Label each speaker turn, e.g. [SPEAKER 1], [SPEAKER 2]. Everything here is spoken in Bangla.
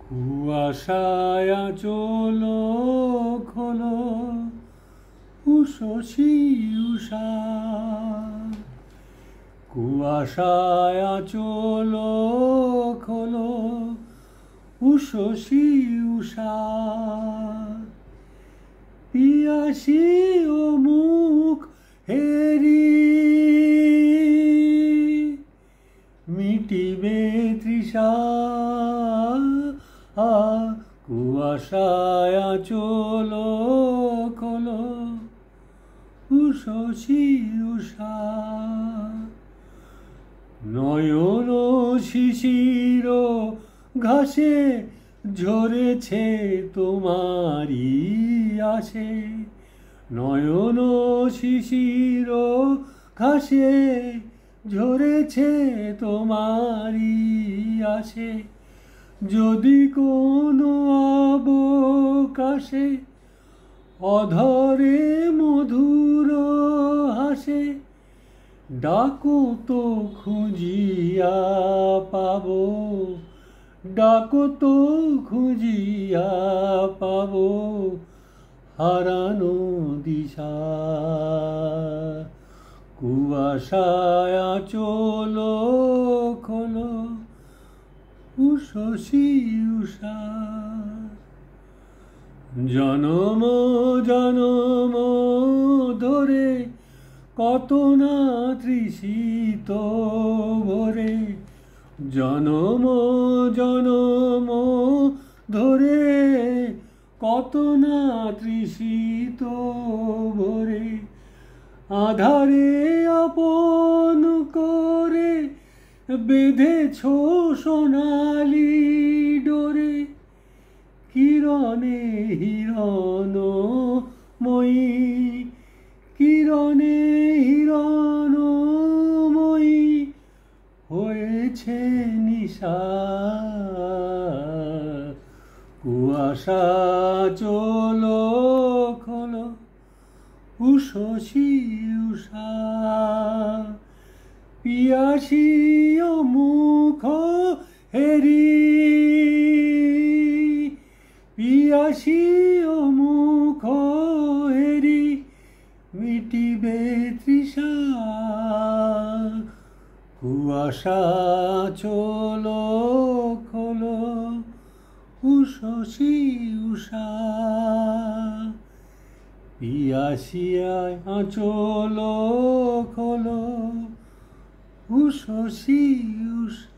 [SPEAKER 1] কুয়াশায় আঁচল খোলো উষসী উষা, কুয়াশায় আঁচল খোলো উষসী উষা। পিয়াসী ও মুখ হেরি মিটিবে তৃষা, কুয়াশায় আঁচল খোলো উষসী উষা। নয়ন শিশির ঘাসে ঝরেছে তোমারি আসে, নয়ন শিশির ঘাসে ঝরেছে তোমারি আসে। যদি কোনো অবকাশে অধরে মধুর হাসে, ডাকো তো খুঁজিয়া পাবো, ডাকো তো খুঁজিয়া পাবো হারানো দিশা। কুয়াশায় আঁচল খোলো উষসী উষা। জনম জনম ধরে কত না তৃষিত ভরে, জনম জনম ধরে কত না তৃষিত ভরে। আধারে আপন করে বেঁধেছ সোনালি ডোরে, কিরণে হিরণময়ী, কিরণে হিরণময়ী হয়েছে নিশা। কুয়াশা আঁচল খোলো উষসী উষা। পিয়াসী ও মুখ হেরি, পিয়াসী ও মুখ হেরি মিটিবে তৃষা। কুয়াশা আঁচল খোলো উষসী উষা। পিয়াসিয়ায় আঁচল খোলো উষসী উষা।